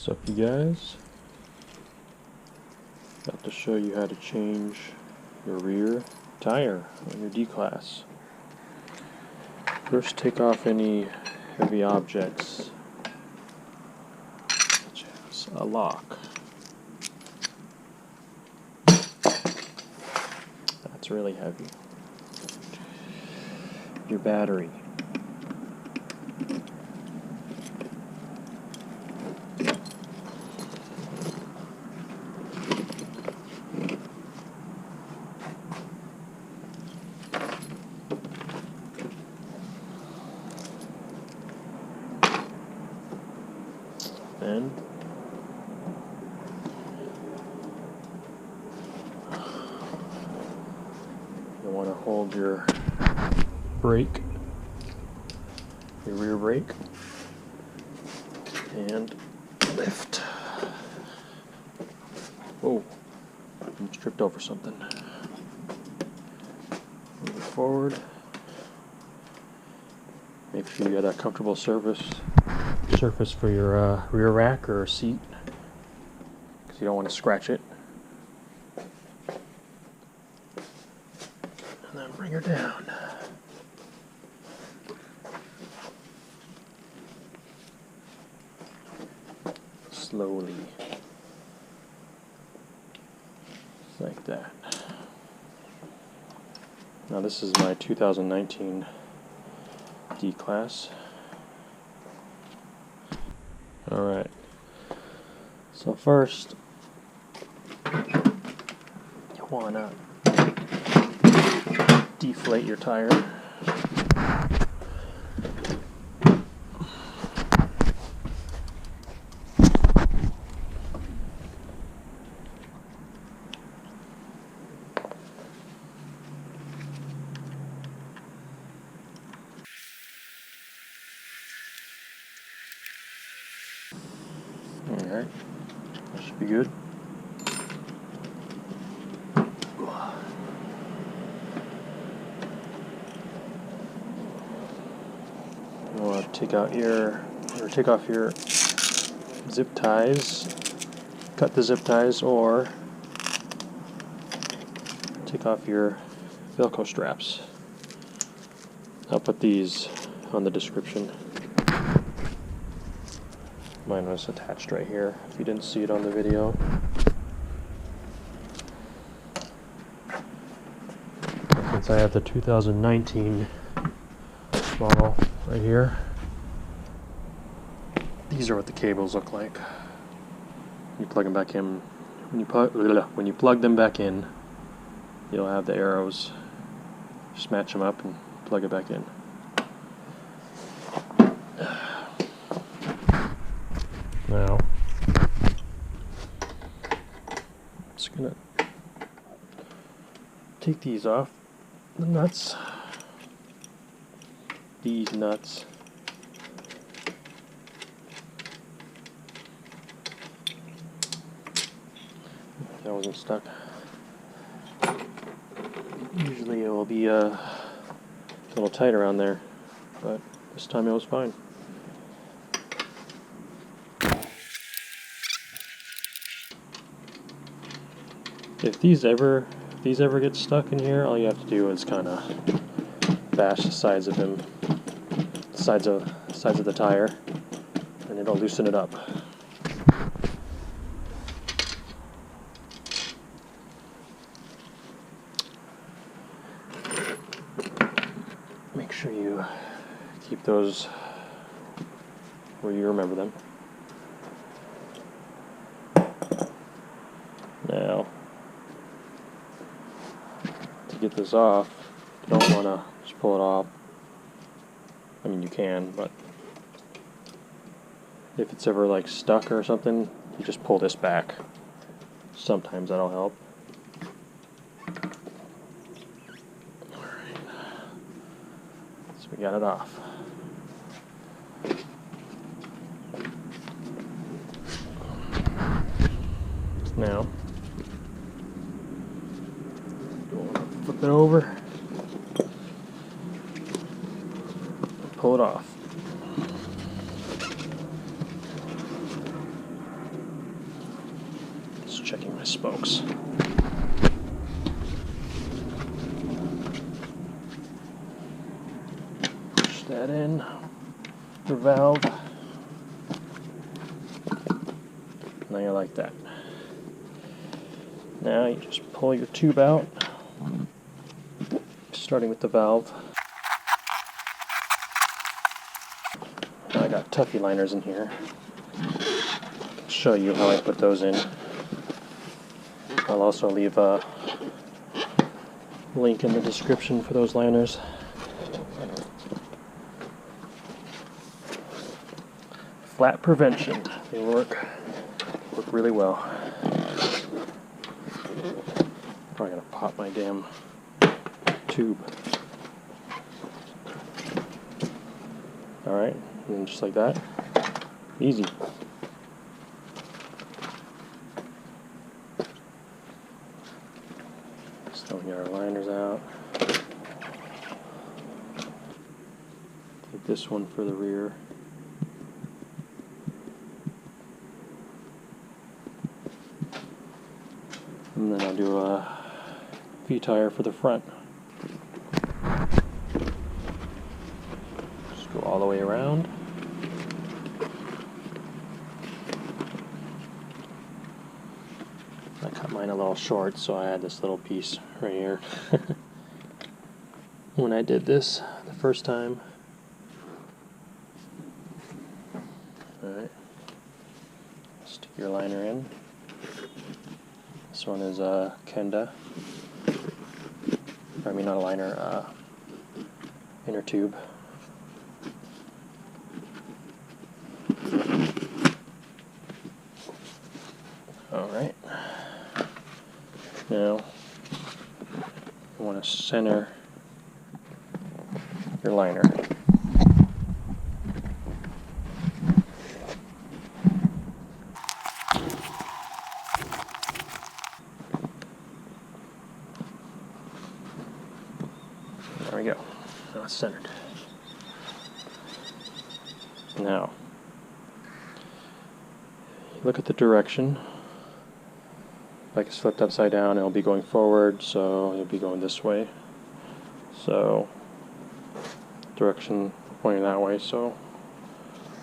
What's up, you guys? Got to show you how to change your rear tire on your D-Class. First, take off any heavy objects, such as a lock. That's really heavy. Your battery. Then you want to hold your brake, your rear brake, and lift. Whoa, almost tripped over something. Move it forward. Make sure you got a comfortable surface for your rear rack or seat, because you don't want to scratch it. And then bring her down. Slowly. Just like that. Now this is my 2019 D-Class. Alright, so first you want to deflate your tire. Alright, that should be good. You want to take off your zip ties, cut the zip ties, or take off your Velcro straps. I'll put these on the description. Mine was attached right here, if you didn't see it on the video. Since I have the 2019 model right here, these are what the cables look like. You plug them back in. When you plug them back in, you'll have the arrows. Just match them up and plug it back in. Now, I'm just gonna take these off, the nuts, these nuts. That wasn't stuck. Usually it will be a little tight around there, but this time it was fine. If these ever get stuck in here, all you have to do is kind of bash the sides of them, sides of the tire, and it'll loosen it up. Make sure you keep those where you remember them. Now, to get this off, you don't want to just pull it off. I mean, you can, but if it's ever like stuck or something, you just pull this back. Sometimes that'll help. Alright, so we got it off. Now, flip it over, pull it off. checking my spokes. Push that in, the valve. Now you like that. Now you just pull your tube out, starting with the valve. Now I got Tuffy liners in here. I'll show you how I put those in. I'll also leave a link in the description for those liners. Flat prevention. They work really well. Probably gonna pop my damn tube. Alright, and then just like that. Easy. So we get our liners out. Take this one for the rear. And then I'll do a V-tire for the front. Just go all the way around. I cut mine a little short, so I had this little piece right here. When I did this the first time. Alright. Stick your liner in. This one is Kenda. I mean, not a liner, inner tube. Alright. Now, you want to center your liner. There we go. Now it's centered. Now, look at the direction. Like it's flipped upside down, it'll be going forward, so it'll be going this way. So, direction pointing that way, so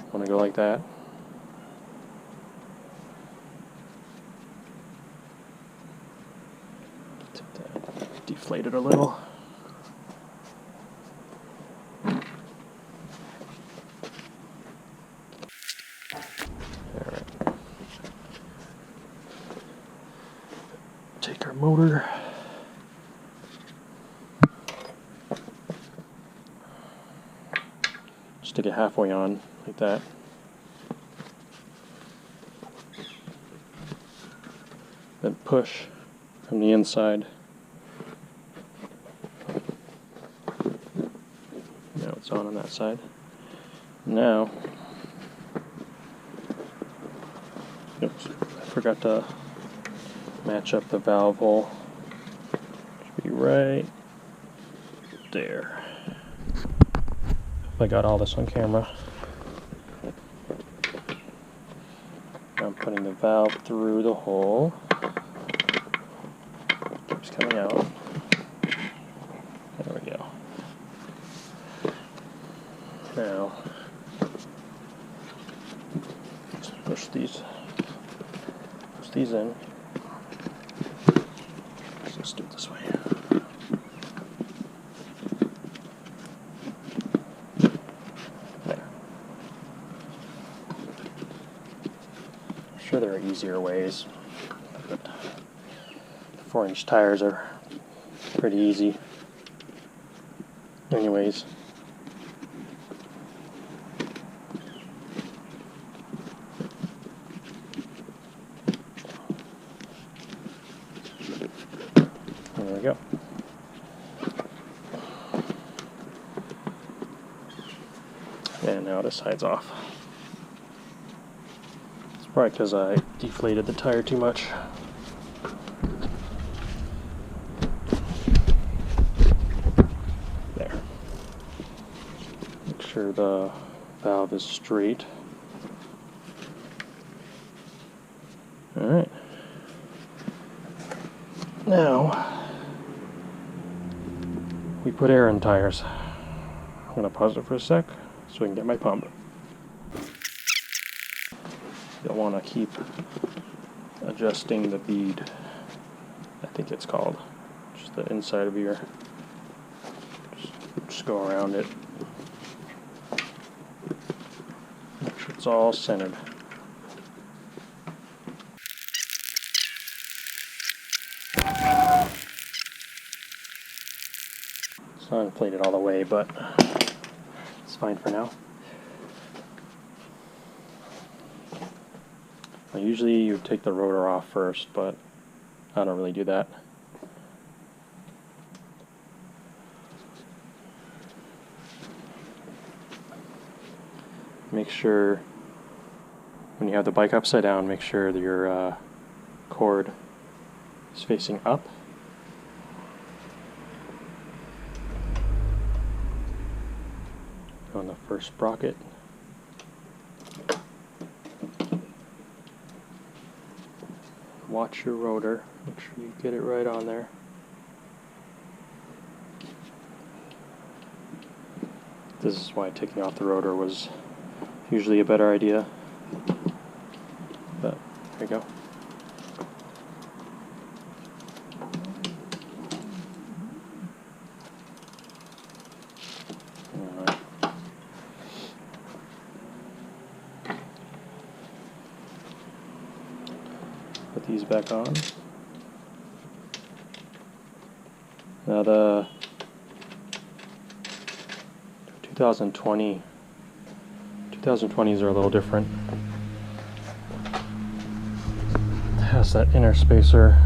I want to go like that. Deflate it a little. Take our motor, stick it halfway on, like that. Then push from the inside. Now it's on that side. Now, oops, I forgot to match up the valve hole. Should be right there. I got all this on camera. I'm putting the valve through the hole. Keeps coming out. There we go. Now, just push these in. Let's do it this way. There. I'm sure there are easier ways, but the 4-inch tires are pretty easy. Anyways. There we go. And now this side's off. It's probably because I deflated the tire too much. There. Make sure the valve is straight. Alright. Now, we put air in tires. I'm going to pause it for a sec so I can get my pump. You'll want to keep adjusting the bead, I think it's called, just the inside of your, just go around it. Make sure it's all centered. It's not inflated all the way, but it's fine for now. Now, usually you take the rotor off first, but I don't really do that. Make sure when you have the bike upside down, make sure that your cord is facing up. On the first sprocket. Watch your rotor, make sure you get it right on there. This is why taking off the rotor was usually a better idea, but there you go. Alright. Put these back on. Now the 2020s are a little different. It has that inner spacer,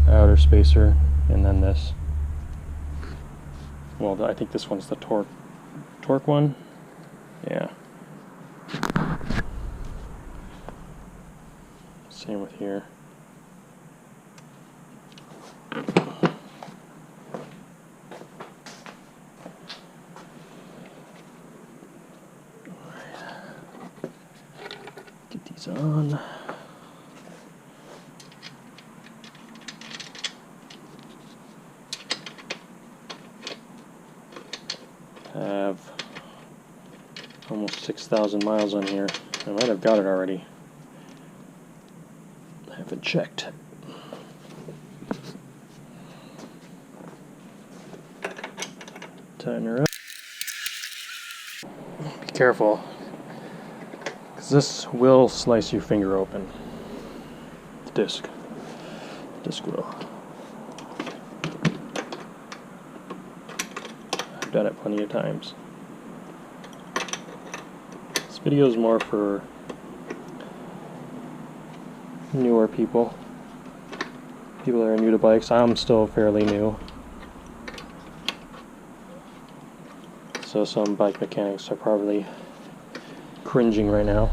outer spacer, and then this. Well, I think this one's the torque one. Yeah. Same with here. Get these on. I have almost 6,000 miles on here. I might have got it already. I haven't checked. Tighten her up. Be careful, because this will slice your finger open. The disc will. I've done it plenty of times. This video is more for newer people that are new to bikes. I'm still fairly new, so some bike mechanics are probably cringing right now.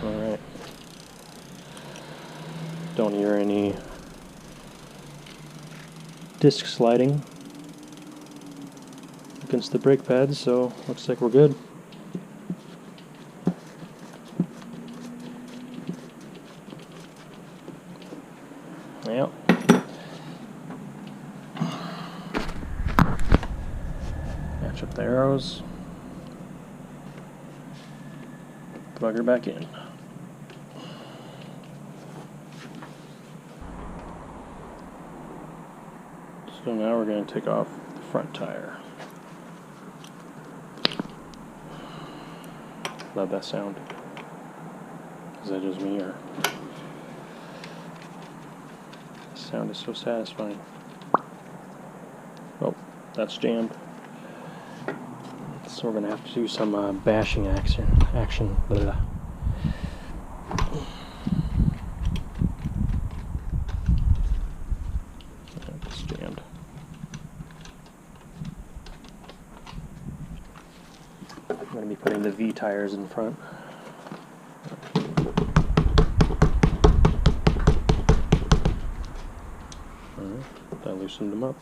Alright. Don't hear any disc sliding against the brake pads, so looks like we're good. Yep. Match up the arrows. Plug her back in. So now we're going to take off the front tire. Love that sound. Is that just me, or? The sound is so satisfying. Oh, that's jammed. So we're going to have to do some bashing action. Blah. It's jammed. I'm going to be putting the V tires in front. Alright, I loosened them up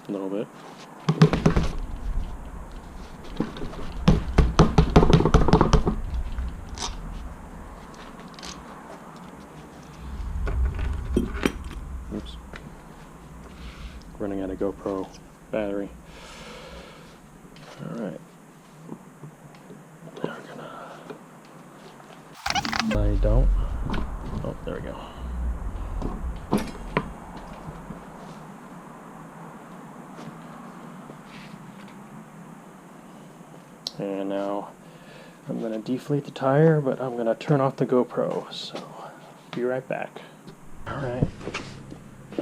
a little bit. Alright. Now we're gonna... I don't. Oh, there we go. And now I'm going to deflate the tire, but I'm going to turn off the GoPro, so be right back. Alright,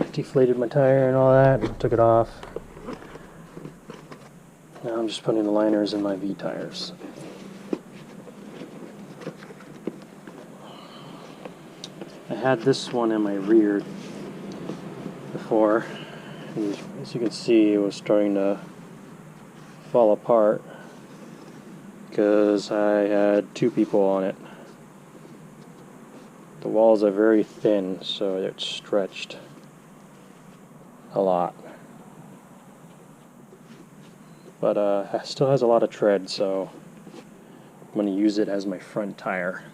I deflated my tire and all that, took it off. Now I'm just putting the liners in my V tires. I had this one in my rear before, and as you can see it was starting to fall apart because I had two people on it. The walls are very thin, so it's stretched a lot. But it still has a lot of tread, so I'm going to use it as my front tire.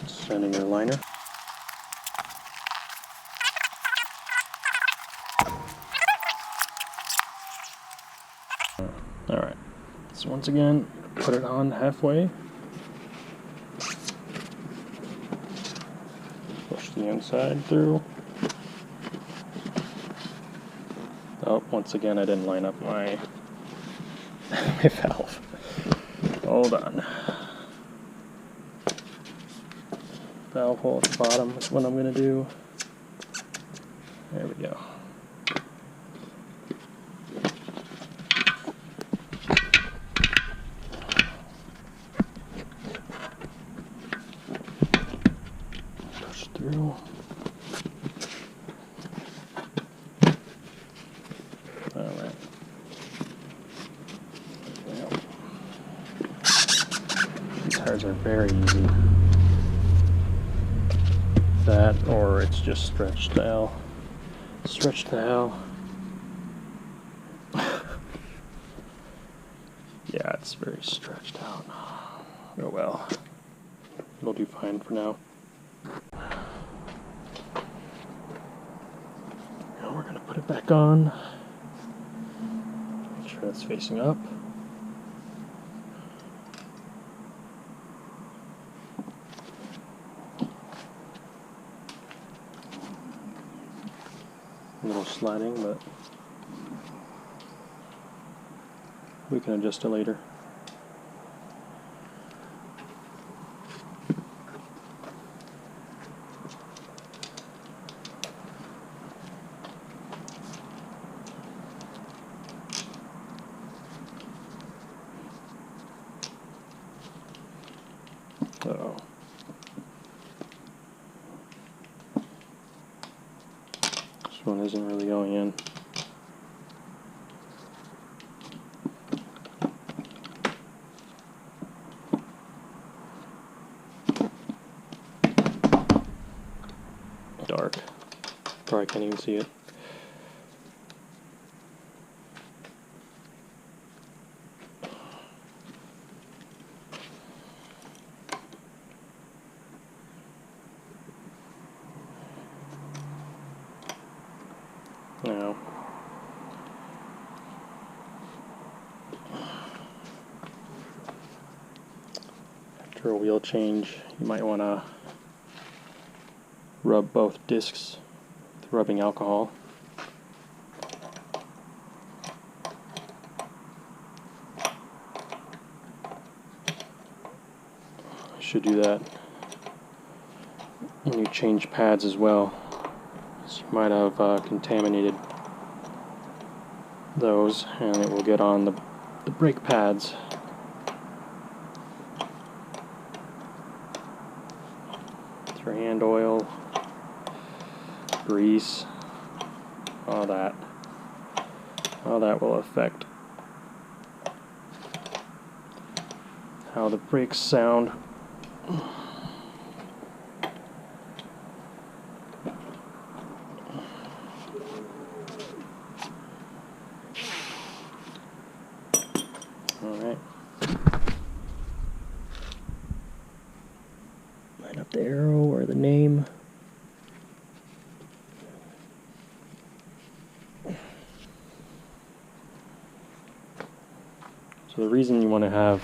Sending your liner. Alright, so once again, put it on halfway. Push the inside through. Oh, once again I didn't line up my, my valve. Hold on. Valve hole at the bottom is what I'm going to do. There we go. Push through. Alright. Well, these tires are very easy. That, or it's just stretched to hell. Stretched to hell. Yeah, it's very stretched out. Oh well. It'll do fine for now. Now we're gonna put it back on. Make sure it's facing up. A little sliding, but we can adjust it later. Uh-oh. This one isn't really going in. Dark. Probably can't even see it. Now, after a wheel change, you might want to rub both discs with rubbing alcohol. Should do that when you change pads as well. You might have contaminated those, and it will get on the brake pads. Through hand oil, grease, all that will affect how the brakes sound. Alright. Line up the arrow or the name. So the reason you want to have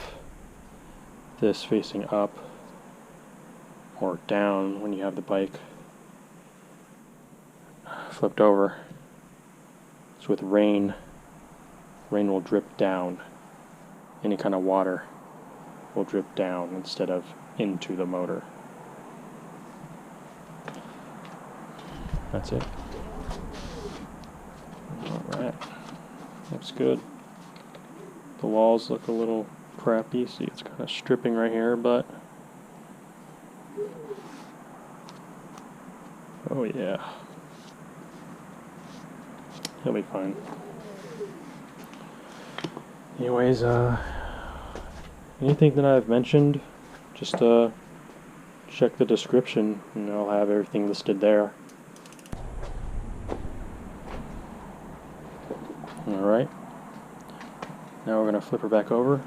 this facing up or down when you have the bike flipped over is with rain. Rain will drip down. Any kind of water will drip down instead of into the motor. That's it. Alright. Looks good. The walls look a little crappy. See, it's kind of stripping right here, but oh yeah. He'll be fine. Anyways, anything that I've mentioned, just check the description and I'll have everything listed there. Alright. Now we're going to flip her back over.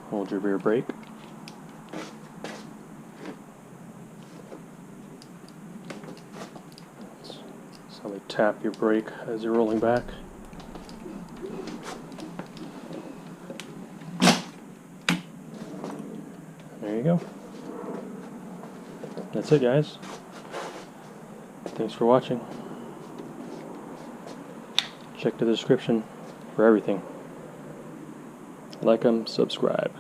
Hold your rear brake. Slowly tap your brake as you're rolling back. There you go. That's it, guys. Thanks for watching. Check the description for everything. Like them, subscribe.